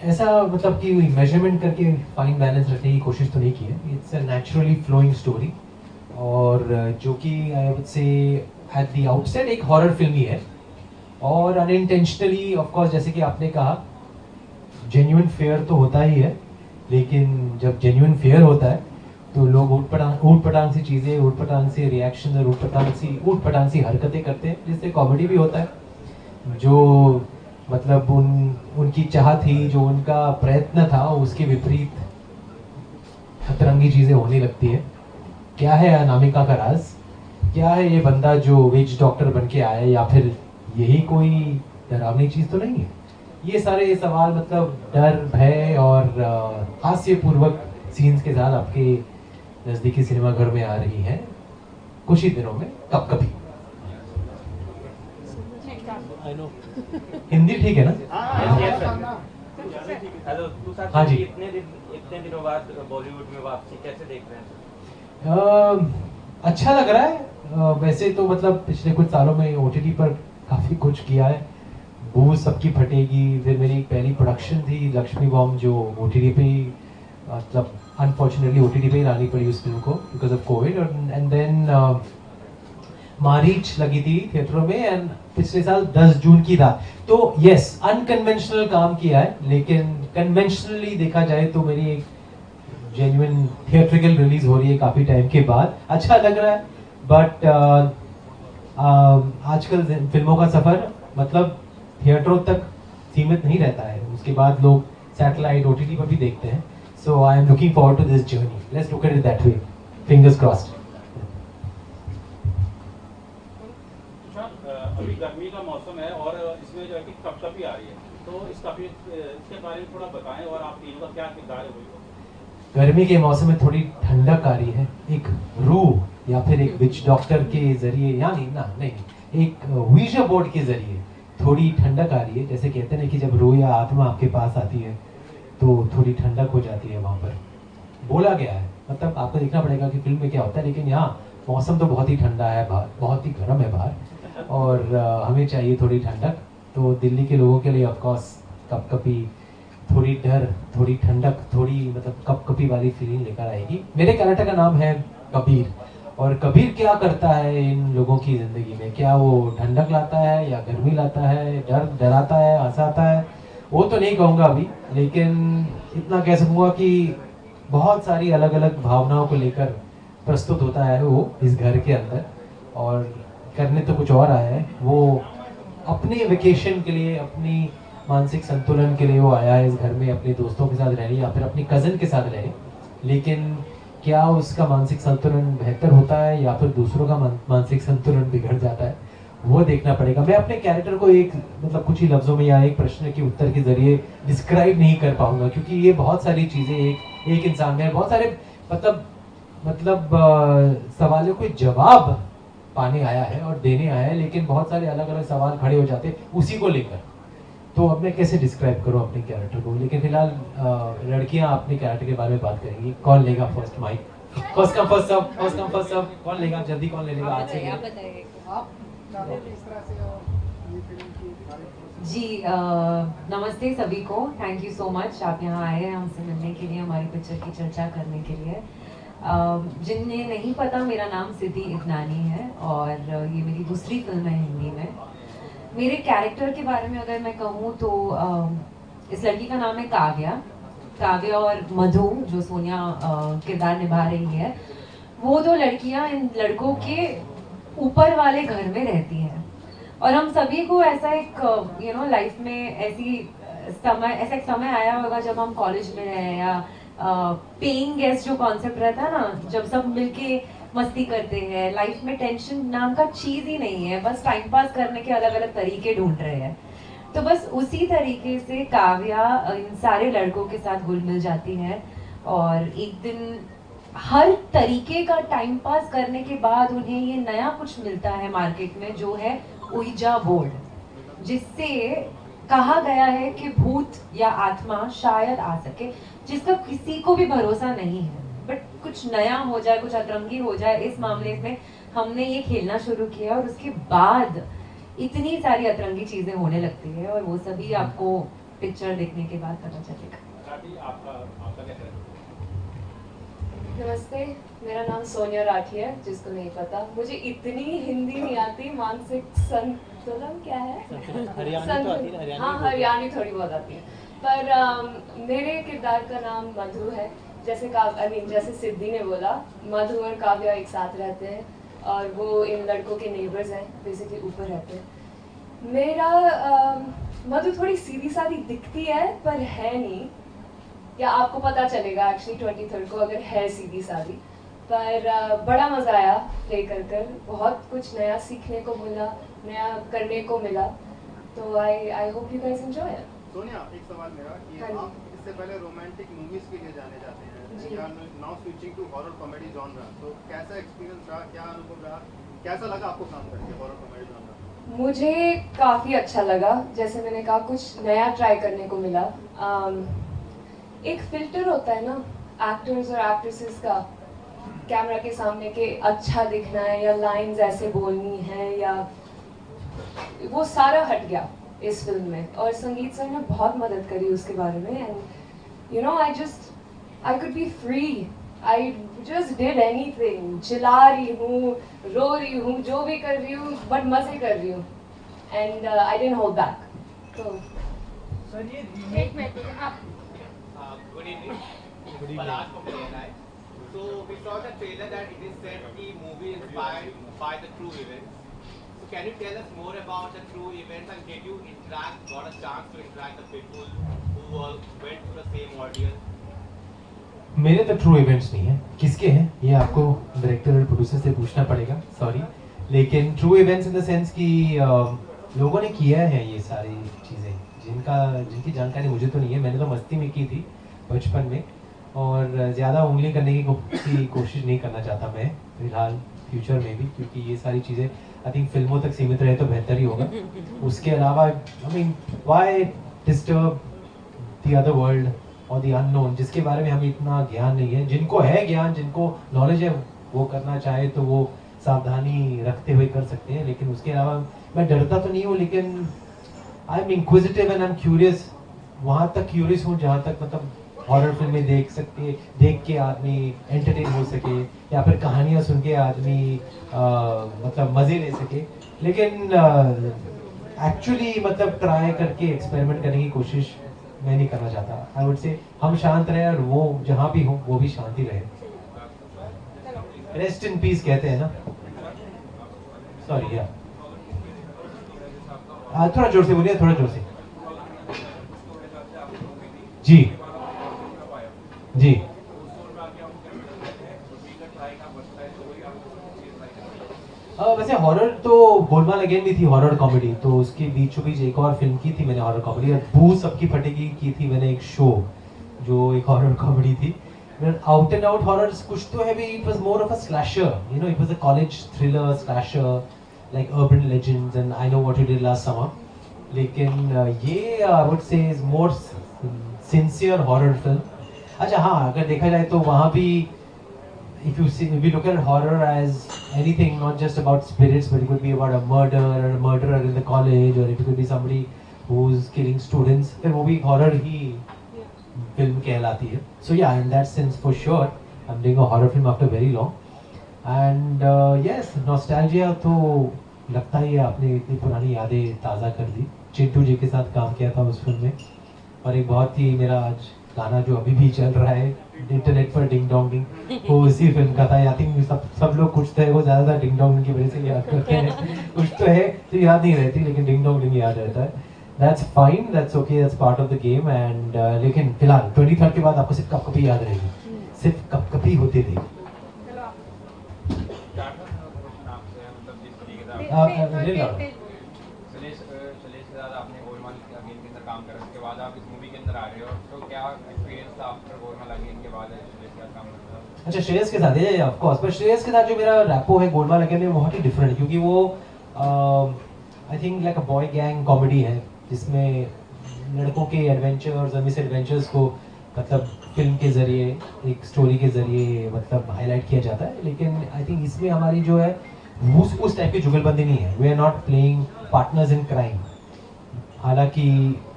ऐसा मतलब कि मेजरमेंट करके फाइन बैलेंस रखने की कोशिश तो नहीं की है. It's a naturally flowing story और जो कि I would say at the outset एक हॉरर फिल्म ही है और अनइंटेंशनली ऑफ कोर्स जैसे कि आपने कहा जेन्युइन फेयर तो होता ही है, लेकिन जब जेन्युइन फेयर होता है तो लोग ऊट पटांग सी चीज़ें, ऊट पटांग से रिएक्शन और ऊट पटांग सी हरकतें करते हैं, जिससे कॉमेडी भी होता है. जो मतलब उनकी चाह थी, जो उनका प्रयत्न था, उसके विपरीत खतरंगी चीज़ें होने लगती है. क्या है अनामिका का राज? क्या है ये बंदा जो विच डॉक्टर बन के आया, या फिर यही कोई डरावनी चीज़ तो नहीं है? ये सारे सवाल मतलब डर, भय और हास्यपूर्वक सीन्स के साथ आपके नज़दीकी सिनेमाघर में आ रही हैं कुछ ही दिनों में. कब कभी हिंदी ठीक है ना? हाँ जी. इतने दिनों बाद बॉलीवुड में वापसी कैसे देख रहे हैं? अच्छा लग रहा है. वैसे तो मतलब पिछले कुछ सालों में ओटीटी पर काफ़ी कुछ किया है. बूझ सबकी फटेगी, फिर मेरी पहली प्रोडक्शन थी लक्ष्मी बॉम्ब, जो ओटीटी पे ही मतलब अनफॉर्चुनेटली ओटीटी पे ही लानी पड़ी उस फिल्म को because of COVID. And then Maareech लगी थी थिएटरों में एंड पिछले साल 10 जून की रात. तो यस, अनकन्वेंशनल काम किया है, लेकिन कन्वेंशनली देखा जाए तो मेरी एक जेन्युइन थिएट्रिकल रिलीज हो रही है काफ़ी टाइम के बाद. अच्छा लग रहा है. बट आजकल फिल्मों का सफ़र मतलब थिएटरों तक सीमित नहीं रहता है, उसके बाद लोग सैटेलाइट ओटीटी पर भी देखते हैं. So I am looking forward to this journey. Let's look at it that way. Fingers crossed. अभी गर्मी का मौसम है और इसमें जो है कि कपकपी आ रही है, तो इसके बारे में थोड़ा बताएं और आप तीनों का क्या किरदार है वही. गर्मी के मौसम में थोड़ी ठंडक आ रही है, एक रूह या फिर एक विच डॉक्टर के जरिए, यानी ना नहीं, एक वीजा बोर्ड के जरिए थोड़ी ठंडक आ रही है. जैसे कहते हैं कि जब रूह या आत्मा आपके पास आती है तो थोड़ी ठंडक हो जाती है. वहाँ पर बोला गया है, मतलब आपको देखना पड़ेगा कि फिल्म में क्या होता है, लेकिन यहाँ मौसम तो बहुत ही ठंडा है बाहर, बहुत ही गर्म है बाहर, और हमें चाहिए थोड़ी ठंडक. तो दिल्ली के लोगों के लिए ऑफकोर्स कपकपी थोड़ी डर, थोड़ी ठंडक, थोड़ी मतलब कपकपी वाली फीलिंग लेकर आएगी. मेरे कैरेक्टर का नाम है कबीर, और कबीर क्या करता है इन लोगों की ज़िंदगी में? क्या वो ठंडक लाता है या गर्मी लाता है, डराता है, हंसाता है? वो तो नहीं कहूँगा अभी, लेकिन इतना कह सकूँगा कि बहुत सारी अलग अलग भावनाओं को लेकर प्रस्तुत होता है वो इस घर के अंदर. और करने तो कुछ और आया है, वो अपने वेकेशन के लिए, अपनी मानसिक संतुलन के लिए वो आया है इस घर में, अपने दोस्तों के साथ रहने या फिर अपनी कज़न के साथ रहने. लेकिन क्या उसका मानसिक संतुलन बेहतर होता है या फिर दूसरों का मानसिक संतुलन बिगड़ जाता है, वो देखना पड़ेगा. मैं अपने कैरेक्टर को एक मतलब कुछ ही लफ्ज़ों में या एक प्रश्न के उत्तर के जरिए डिस्क्राइब नहीं कर पाऊंगा, क्योंकि ये बहुत सारी चीज़ें एक इंसान में बहुत सारे मतलब सवालों के जवाब पाने आया है और देने आया है, लेकिन बहुत सारे अलग अलग सवाल खड़े हो जाते हैं उसी को लेकर. तो अब मैं कैसे डिस्क्राइब करूं अपने कैरेक्टर को? लेकिन फिलहाल लड़कियां अपने कैरेक्टर के बारे में बात करेंगी. कौन लेगा first mic? First come first serve. कौन लेगा जल्दी? कौन ले लेगा आज से? जी नमस्ते सभी को. थैंक यू सो मच, आप यहाँ आए हैं हमसे मिलने के लिए, हमारी पिक्चर की चर्चा करने के लिए. जिन्हें नहीं पता, मेरा नाम सिद्धि इदनानी है और ये मेरी दूसरी फिल्म है हिंदी में. मेरे कैरेक्टर के बारे में अगर मैं कहूँ तो इस लड़की का नाम है काव्या और मधु, जो सोनिया किरदार निभा रही है. वो दो लड़कियां इन लड़कों के ऊपर वाले घर में रहती हैं, और हम सभी को ऐसा एक लाइफ में ऐसा एक समय आया होगा जब हम कॉलेज में रहे, या पेइंग गेस्ट जो कॉन्सेप्ट रहता है ना, जब सब मिलके मस्ती करते हैं. लाइफ में टेंशन नाम का चीज ही नहीं है, बस टाइम पास करने के अलग अलग तरीके ढूंढ रहे हैं. तो बस उसी तरीके से काव्या इन सारे लड़कों के साथ घुल मिल जाती है, और एक दिन हर तरीके का टाइम पास करने के बाद उन्हें ये नया कुछ मिलता है मार्केट में, जो है उइजा बोर्ड, जिससे कहा गया है कि भूत या आत्मा शायद आ सके, जिसका किसी को भी भरोसा नहीं है. बट कुछ नया हो जाए, कुछ अतरंगी हो जाए, इस मामले में हमने ये खेलना शुरू किया, और उसके बाद इतनी सारी अतरंगी चीजें होने लगती है, और वो सभी आपको पिक्चर देखने के बाद पता चलेगा। राठी, आपका क्या है? नमस्ते, मेरा नाम सोनिया राठी है, जिसको नहीं पता। मुझे इतनी हिंदी नहीं आती, मानसिक संतुलन क्या है? हरियाणी तो आती है, हरियाणी हाँ, हरियाणी थोड़ी बहुत आती है। पर मेरे किरदार का नाम मधु है। जैसे सिद्धि ने बोला, मधु और काव्या एक साथ रहते हैं और वो इन लड़कों के नेबर्स हैं, बेसिकली ऊपर रहते हैं। मेरा मधु थोड़ी सीधी सादी दिखती है पर है नहीं, या आपको पता चलेगा एक्चुअली 23rd को अगर है सीधी सादी। पर बड़ा मज़ा आया प्ले कर बहुत कुछ नया सीखने को मिला, नया करने को मिला। तो I hope you guys enjoy it. Sonia, एक सवाल मेरा कि हाँ जी। आप इससे पहले रोमांटिक मूवीज के लिए जाने जाते हैं, जी। You are now switching to horror comedy genre, तो कैसा एक्सपीरियंस रहा, क्या अनुभव रहा, कैसा लगा आपको काम करके हॉरर कॉमेडी जॉनरा? मुझे काफ़ी अच्छा लगा, जैसे मैंने कहा कुछ नया ट्राई करने को मिला। एक फिल्टर होता है ना एक्टर्स और एक्ट्रेसेस का, कैमरा के सामने के अच्छा दिखना है या लाइंस ऐसे बोलनी है, या वो सारा हट गया इस फिल्म में। और संगीत सर ने बहुत मदद करी उसके बारे में। And you know I could be free, I just did anything, चिल्ला रही हूँ, रो रही हूँ, जो भी कर रही हूँ, बट मज़े कर रही हूँ। And I didn't hold back. तो सर ये एक मिनट आप Good evening. Palash from DNI. So we saw the trailer that it is said the movie is inspired by the true events. So can you tell us more about the true events, and did you got a chance to interact with people who went through the same ordeal? मेरे तो true events नहीं है, किसके हैं ये आपको director और producer से पूछना पड़ेगा, सॉरी। लेकिन true events in the sense कि लोगों ने किया है ये सारी चीज़ें, जिनकी जानकारी मुझे तो नहीं है। मैंने तो मस्ती में की थी बचपन में, और ज़्यादा उंगली करने की कोशिश नहीं करना चाहता मैं फिलहाल फ्यूचर में भी, क्योंकि ये सारी चीज़ें आई थिंक फिल्मों तक सीमित रहे तो बेहतर ही होगा। उसके अलावा I mean why disturb the other world और द अननोन, जिसके बारे में हमें इतना ज्ञान नहीं है। जिनको है ज्ञान, जिनको नॉलेज है, वो करना चाहे तो वो सावधानी रखते हुए कर सकते हैं। लेकिन उसके अलावा मैं डरता तो नहीं हूँ, लेकिन I am inquisitive and I am curious. वहाँ तक क्यूरियस हूँ जहाँ तक मतलब हॉरर फिल्में देख के आदमी एंटरटेन हो सके, या फिर कहानियाँ सुन के आदमी मतलब मज़े ले सके। लेकिन एक्चुअली मतलब ट्राई करके एक्सपेरिमेंट करने की कोशिश मैं नहीं करना चाहता। आई वुड से हम शांत रहे और वो जहाँ भी हो वो भी शांति रहे। रेस्ट इन पीस कहते हैं ना, सॉरी यार। थोड़ा जोर से बोलिए, थोड़ा जोर से। जी जी वैसे हॉरर तो गोलमाल अगेन भी थी हॉरर कॉमेडी, तो उसके बीचों बीच एक और फिल्म की थी मैंने हॉरर कॉमेडी, और भूत सबकी फटेगी की थी मैंने एक शो जो एक हॉरर कॉमेडी थी। आउट एंड आउट हॉरर कुछ तो है भी, it was more of a slasher, you know, it was a college thriller slasher like urban legends and I know what you did last summer. लेकिन ये I would say is more sincere horror film. अच्छा हाँ, अगर देखा जाए तो वहाँ भी if you look at horror as anything, not just about spirits, but it could be about a murderer in the college, or it could be somebody who's killing students, फिर वो भी horror ही film कहलाती है. So yeah, in that sense for sure, I'm doing a horror film after very long. And yes nostalgia तो लगता ही है, आपने इतनी पुरानी यादें ताज़ा कर दी। चिंटू जी के साथ काम किया था उस फिल्म में, और एक बहुत ही मेरा आज गाना जो अभी भी चल रहा है इंटरनेट पर, डिंग डोंग डिंग, वो उसी फिल्म का था। आई थिंक सब लोग कुछ तो है वो ज़्यादातर डिंग डोंग की वजह से याद करते हैं, कुछ तो है तो याद नहीं रहती, लेकिन डिंग डोंग डिंग याद रहता है। That's fine, that's okay, that's part of the game. And लेकिन फिलहाल 23rd के बाद आपको सिर्फ कप-कपी याद रहेगी, सिर्फ कप-कपी होती रहेगी। शैलेश के साथ आपने गोलमाल अगेन के अंदर काम करा, उसके बाद आप इस मूवी के अंदर आ रहे हो, तो क्या एक्सपीरियंस था आफ्टर गोलमाल अगेन के बाद शैलेश के साथ काम करना? अच्छा, श्रेयस के साथ है ऑफ कोर्स, पर श्रेयस के साथ जो मेरा रैपो है गोलमाल अगेन में बहुत ही डिफरेंट है, क्योंकि वो I think like a boy gang comedy है, जिसमें लड़कों के एडवेंचर्स और मिस एडवेंचर्स को मतलब फिल्म के ज़रिए, एक स्टोरी के ज़रिए मतलब हाईलाइट किया जाता है। लेकिन आई थिंक इसमें हमारी जो है उस टाइप की जुगलबंदी नहीं है। We are not playing partners in crime, हालांकि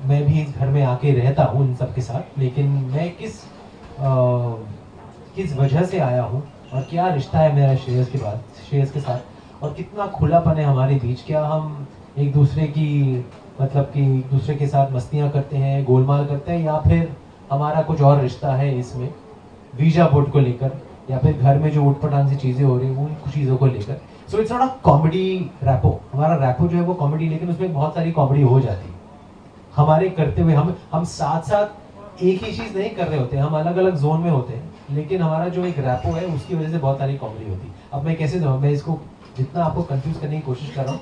मैं भी इस घर में आके रहता हूँ इन सब के साथ, लेकिन मैं किस वजह से आया हूँ और क्या रिश्ता है मेरा श्रेयस के साथ, और कितना खुलापन है हमारे बीच। क्या हम एक दूसरे के साथ मस्तियाँ करते हैं, गोलमाल करते हैं, या फिर हमारा कुछ और रिश्ता है इसमें वीजा बोर्ड को लेकर, या फिर घर में जो उठपटांग सी चीज़ें हो रही हैं उन चीज़ों को लेकर। So it's not a comedy rapport. हमारा रैपो जो है वो कॉमेडी, लेकिन उसमें बहुत सारी कॉमेडी हो जाती है हमारे करते हुए। हम साथ साथ एक ही चीज़ नहीं कर रहे होते, हम अलग अलग जोन में होते हैं, लेकिन हमारा जो एक रैपो है उसकी वजह से बहुत सारी कॉमेडी होती है। अब मैं कैसे दूँ, मैं इसको जितना आपको कंफ्यूज करने की कोशिश कर रहा हूँ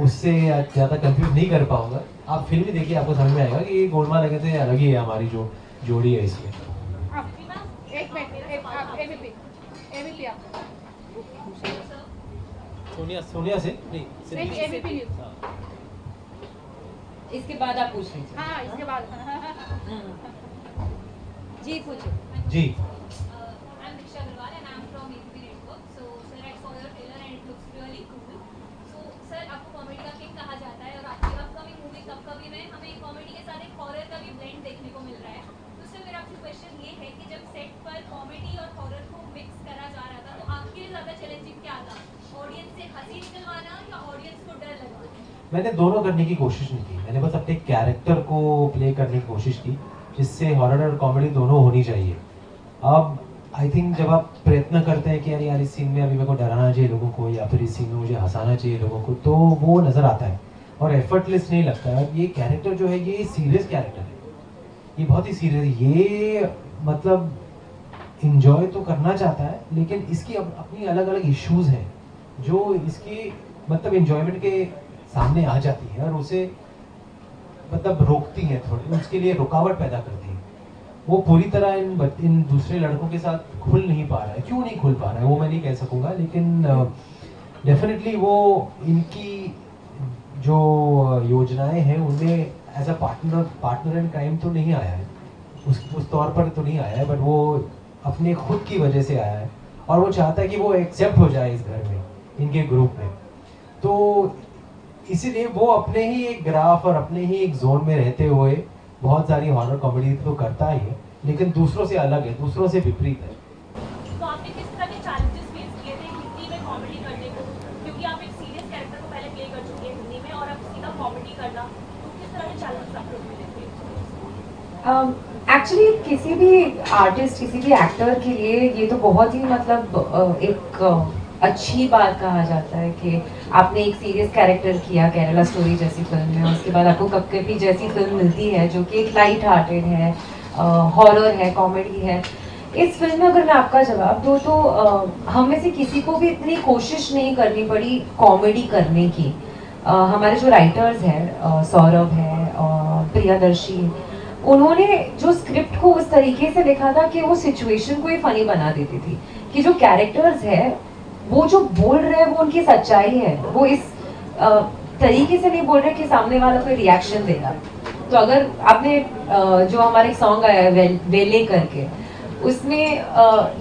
उससे ज़्यादा कंफ्यूज नहीं कर पाऊंगा। आप फिल्म भी देखिए, आपको समझ में आएगा कि ये गोलमाल लगे थे अलग ही है हमारी जो जोड़ी है इसमें। सोनिया से नहीं, इसके बाद आप पूछ लीजिए। हाँ, इसके बाद जी पूछो। जी I'm Diksha Agarwal and I'm from ABP Network. So sir, I saw your trailer and it looks really cool. So sir, आपको कॉमेडी का किंग कहा जाता है और आपकी अपकमिंग मूवी कब कभी में हमें कॉमेडी के साथ एक हॉरर का भी ब्लेंड देखने को मिल रहा है। तो सर मेरा आपसे क्वेश्चन ये है कि जब सेट पर कॉमेडी और हॉरर को मिक्स करा जा रहा था तो आपके लिए ज़्यादा चैलेंजिंग क्या था, ऑडियंस से हंसी निकलवाना या ऑडियंस को डर लगवाना? मैंने दोनों करने की कोशिश नहीं की, मैंने बस अपने कैरेक्टर को प्ले करने की कोशिश की, जिससे हॉरर और कॉमेडी दोनों होनी चाहिए। अब आई थिंक जब आप प्रयत्न करते हैं कि यार इस सीन में अभी मेरे को डराना चाहिए लोगों को, या फिर इस सीन में मुझे हंसाना चाहिए लोगों को, तो वो नज़र आता है और एफर्टलेस नहीं लगता है। ये कैरेक्टर जो है ये सीरियस कैरेक्टर है, ये बहुत ही सीरियस, ये मतलब इंजॉय तो करना चाहता है, लेकिन इसकी अपनी अलग अलग इश्यूज हैं जो इसकी मतलब इंजॉयमेंट के सामने आ जाती है और उसे मतलब रोकती है, थोड़ी उसके लिए रुकावट पैदा करती है। वो पूरी तरह इन दूसरे लड़कों के साथ खुल नहीं पा रहा है। क्यों नहीं खुल पा रहा है वो मैं नहीं कह सकूंगा, लेकिन डेफिनेटली वो इनकी जो योजनाएं हैं उनमें as a partner in crime तो नहीं आया है, उस तौर पर तो नहीं आया है, बट वो अपने खुद की वजह से आया है और वो चाहता है कि वो एक्सेप्ट हो जाए इस घर में, इनके ग्रुप में। तो इसीलिए वो अपने ही एक ग्राफ और अपने ही एक जोन में रहते हुए बहुत सारी हॉरर कॉमेडी तो करता ही है, लेकिन दूसरों से अलग है, दूसरों से विपरीत है। तो आपने किस तरह के चैलेंजेस फेस किए थे हिंदी में कॉमेडी करने को, क्योंकि आप एक सीरियस कैरेक्टर को पहले प्ले कर चुके हैं हिंदी में और अब सीधा कॉमेडी करना, तो किस तरह के चैलेंजेस आप लोग मिले थे? एक्चुअली किसी भी आर्टिस्ट, किसी भी एक्टर के लिए ये तो बहुत ही मतलब एक अच्छी बात कहा जाता है कि आपने एक सीरियस कैरेक्टर किया केरला स्टोरी जैसी फिल्म में, उसके बाद आपको कपकपी जैसी फिल्म मिलती है जो कि एक लाइट हार्टेड है, हॉरर है, कॉमेडी है। इस फिल्म में अगर मैं आपका जवाब दूँ तो हम में से किसी को भी इतनी कोशिश नहीं करनी पड़ी कॉमेडी करने की। हमारे जो राइटर्स हैं, सौरभ है, प्रियदर्शी, उन्होंने जो स्क्रिप्ट को उस तरीके से लिखा था कि वो सिचुएशन को ही फनी बना देती थी, कि जो कैरेक्टर्स है वो जो बोल रहे हैं वो उनकी सच्चाई है, वो इस तरीके से नहीं बोल रहे कि सामने वाला कोई रिएक्शन देगा। तो अगर आपने जो हमारे एक सॉन्ग आया है वेले करके, उसमें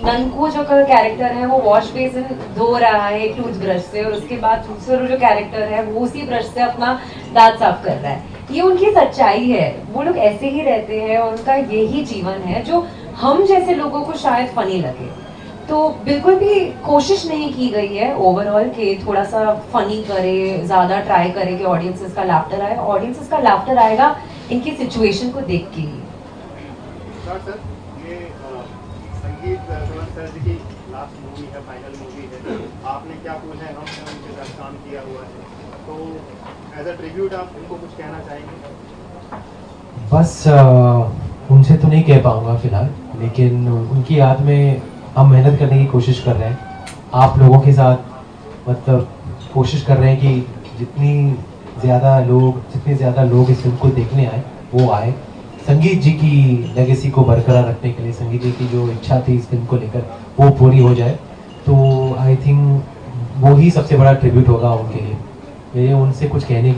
ननकू जो कैरेक्टर है वो वॉश बेसिन धो रहा है एक टूथब्रश से, और उसके बाद दूसरा जो कैरेक्टर है वो उसी ब्रश से अपना दांत साफ कर रहा है। ये उनकी सच्चाई है, वो लोग ऐसे ही रहते हैं और उनका यही जीवन है जो हम जैसे लोगों को शायद फनी लगे। तो बिल्कुल भी कोशिश नहीं की गई है ओवरऑल कि थोड़ा सा फनी करे, ज़्यादा ट्राई करे कि ऑडियंसेस का लाफ्टर आए। ऑडियंसेस का लाफ्टर आएगा इनकी सिचुएशन को देख के ही। सर ये संगीत सर जी की लास्ट मूवी है, फाइनल मूवी है, आपने क्या कुछ है हम उनके साथ काम किया हुआ है, तो एज अ ट्रिब्यूट आप उनको कुछ कहना चाहेंगे? बस उनसे तो नहीं कह पाऊंगा फिलहाल, लेकिन उनकी याद में हम मेहनत करने की कोशिश कर रहे हैं। आप लोगों के साथ मतलब कोशिश कर रहे हैं कि जितने ज़्यादा लोग इस फिल्म को देखने आए वो आए। संगीत जी की लेगेसी को बरकरार रखने के लिए, संगीत जी की जो इच्छा थी इस फिल्म को लेकर वो पूरी हो जाए, तो आई थिंक वो ही सबसे बड़ा ट्रिब्यूट होगा उनके लिए। मेरी उनसे कुछ कहने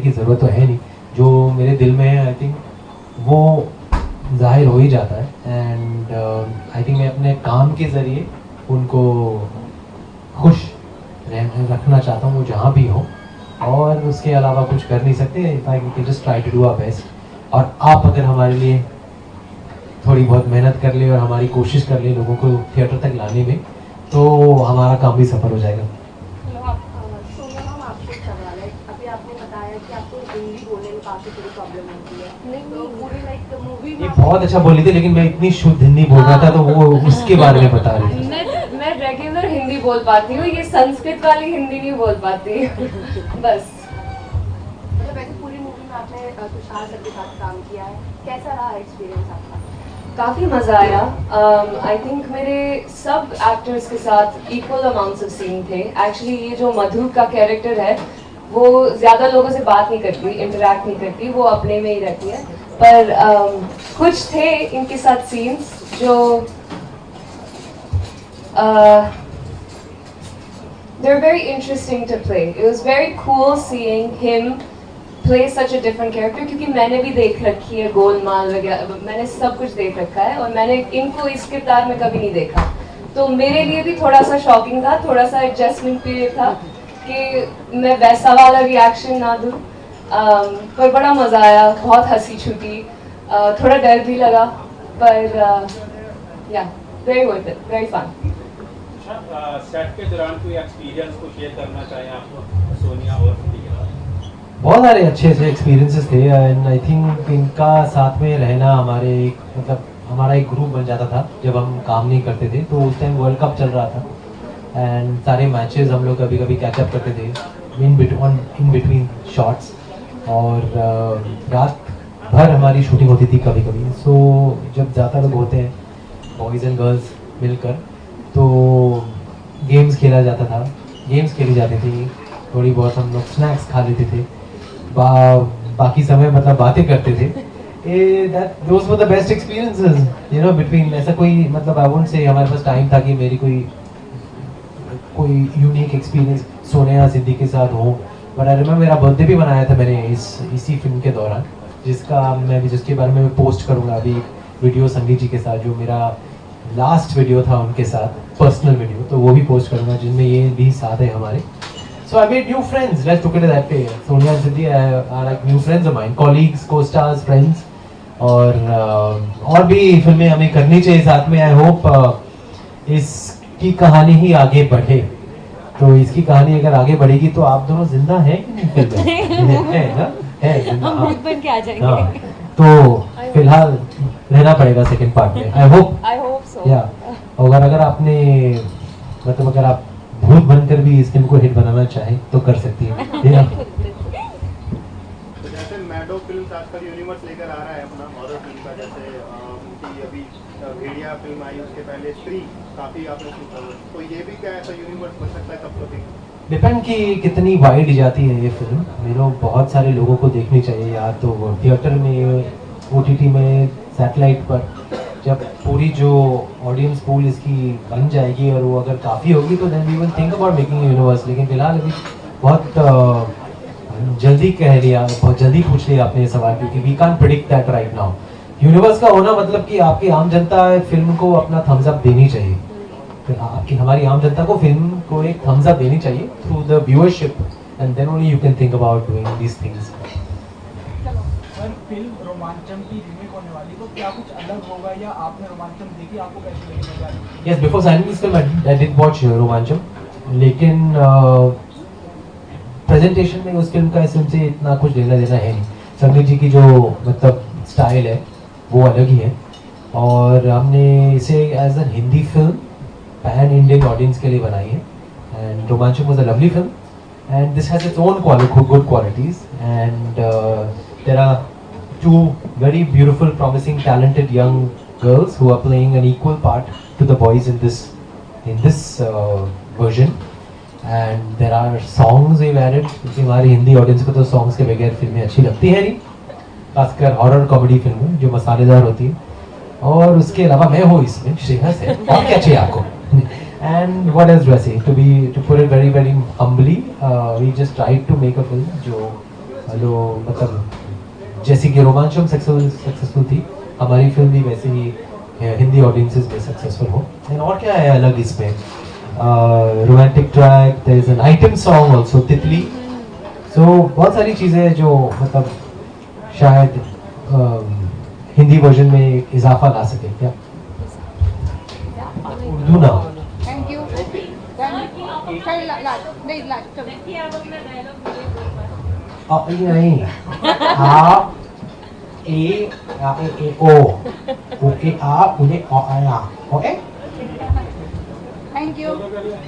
की ज़रूरत तो है नहीं, जो मेरे दिल में है आई थिंक वो जाहिर हो ही जाता है। एंड आई थिंक मैं अपने काम के ज़रिए उनको खुश रखना चाहता हूँ, वो जहाँ भी हो। और उसके अलावा कुछ कर नहीं सकते। We can just try to do our best. और आप अगर हमारे लिए थोड़ी बहुत मेहनत कर ले और हमारी कोशिश कर ले लोगों को थिएटर तक लाने में, तो हमारा काम भी सफल हो जाएगा। सोनिया मैम, आपसे एक सवाल है। अभी आपने बताया कि आपको हिंदी बोलने में काफ़ी थोड़ी प्रॉब्लम होती है, तो पूरी लाइक मूवी ये में बहुत अच्छा बोल रही थी, लेकिन मैं इतनी शुद्ध हिंदी बोल रहा था तो वो उसके बारे में बता रही थी। मैं रेगुलर हिंदी बोल पाती हूँ, ये संस्कृत वाली हिंदी नहीं बोल पाती बस। मतलब ऐसे पूरी मूवी में आपने तुषार सर के साथ काम किया है, कैसा रहा एक्सपीरियंस आपका? काफ़ी मज़ा आया। आई थिंक मेरे सब एक्टर्स के साथ इक्वल अमाउंट्स ऑफ सीन थे। एक्चुअली ये जो मधु का कैरेक्टर है वो ज़्यादा लोगों से बात नहीं करती, इंटरेक्ट नहीं करती, वो अपने में ही रहती है। पर कुछ थे इनके साथ सीन्स जो they're very interesting to play. It was very cool seeing him play such a different character, क्योंकि मैंने भी देख रखी है गोलमाल वगैरह, मैंने सब कुछ देख रखा है और मैंने इनको इस किरदार में कभी नहीं देखा। तो मेरे लिए भी थोड़ा सा शॉकिंग था, थोड़ा सा एडजस्टमेंट पीरियड था कि मैं वैसा वाला रिएक्शन ना दूँ। पर बड़ा मज़ा आया, बहुत हंसी छूटी, थोड़ा डर भी लगा, पर या very worth it, very fun. Set के दौरान कोई एक्सपीरियंस को शेयर करना चाहें आप सोनिया और सिद्धि के साथ? बहुत सारे अच्छे अच्छे एक्सपीरियंसेस थे एंड आई थिंक इनका साथ में रहना हमारे मतलब हमारा एक ग्रुप बन जाता था जब हम काम नहीं करते थे। तो उस टाइम वर्ल्ड कप चल रहा था एंड सारे मैचेस हम लोग कभी कभी कैचअप करते थे इन बिटवीन शॉट्स, और रात भर हमारी शूटिंग होती थी कभी कभी। सो जब ज़्यादा लोग होते हैं बॉयज़ एंड गर्ल्स मिलकर तो गेम्स खेला जाता था, गेम्स खेली जाती थी, थोड़ी बहुत हम लोग स्नैक्स खा लेते थे, बाकी समय मतलब बातें करते थे। Those were the best experiences you know between. ऐसा कोई मतलब आई वोंट से हमारे पास टाइम था कि मेरी कोई यूनिक एक्सपीरियंस सोनिया सिद्धि के साथ हो। बट आई रिमेंबर मेरा बर्थडे भी मनाया था मैंने इसी फिल्म के दौरान, जिसके बारे में मैं पोस्ट करूँगा अभी वीडियो संगीत जी के साथ, जो मेरा लास्ट वीडियो था उनके साथ, पर्सनल वीडियो, तो वो भी पोस्ट करूँगा जिनमें ये भी साथ है हमारे। So I made new friends. Let's look at it that way. Sonia and Siddhi are like new friends of mine, colleagues, co-stars, friends. और भी फिल्में हमें करनी चाहिए साथ में। I hope इसकी कहानी ही आगे बढ़े। तो इसकी कहानी अगर आगे बढ़ेगी तो आप दोनों जिंदा हैं कि नहीं फिल्म में? है ना? है जिंदा। हम भूत बन के आ जाएंगे। हाँ, तो फिलहाल रहना पड़ेगा सेकंड पार्ट में। I hope so. या अगर आपने मतलब अगर आप भूत बनकर भी इस फिल्म को हिट बनाना चाहे तो कर सकती है। तो जैसे मैडो फिल्म आजकल यूनिवर्स लेकर आ रहा है अपना हॉरर फिल्म का, जैसे उनकी अभी भेड़िया फिल्म आई, उसके पहले स्त्री काफी आपने सुना, तो ये भी क्या ऐसा यूनिवर्स बन सकता है तब तो? डिपेंड कि कितनी वाइड जाती है ये फिल्म। मेरे बहुत सारे लोगों को देखनी चाहिए, या तो थिएटर में, OTT में, सैटेलाइट पर। जब पूरी जो ऑडियंस पूल इसकी बन जाएगी और वो अगर काफ़ी होगी तो then we will think about making universe. लेकिन फिलहाल अभी बहुत जल्दी कह लिया, बहुत जल्दी पूछ लिया आपने ये सवाल, क्योंकि we can't predict that right now. Universe का होना मतलब कि आपकी आम जनता फिल्म को अपना थम्स अप देनी चाहिए। तो हमारी आम जनता को फिल्म को एक थम्स अप देनी चाहिए through the viewership, and then only you can think about doing these things. Sir, film Romancham की रीमेक होने वाली, तो क्या कुछ अलग होगा या आपने रोमांचम देखी, आपको कैसी लगने वाली? Yes, before signing this film, I did watch Romancham, लेकिन प्रेजेंटेशन में उस फिल्म का इस फिल्म से इतना कुछ लेना देना है नहीं। संगीत जी की जो मतलब स्टाइल है वो अलग ही है, और हमने इसे as a Hindi film pan Indian audience के लिए बनाई है। And Romancham was a lovely film and this has its own good qualities, and there are two very beautiful, promising, talented young girls who are playing an equal part to the boys in this version, and there are songs we've added, क्योंकि हमारी Hindi audience को तो songs के बगैर फिल्में अच्छी लगती है नहीं, खासकर हॉरर कॉमेडी फिल्में जो मसालेदार होती है। और उसके अलावा मैं हूँ इसमें, श्रेयस है, और क्या चाहिए आपको? And what else do I say? To put it very very humbly, we just tried to make a film जो मतलब जैसे कि रोमांचम सक्सेसफुल थी, हमारी फिल्म भी वैसे ही हिंदी ऑडियंसेस में सक्सेसफुल हो। एंड और क्या है अलग इसमें? Romantic track, there is an item song also, Titli. So बहुत सारी चीज़ें जो मतलब शायद हिंदी वर्जन में एक इजाफा ला सके क्या उर्दू ना थैंक यू नहीं लास्ट नहीं आ ए ओ ओ ए आ उन्हें ओ आ ओ ए थैंक यू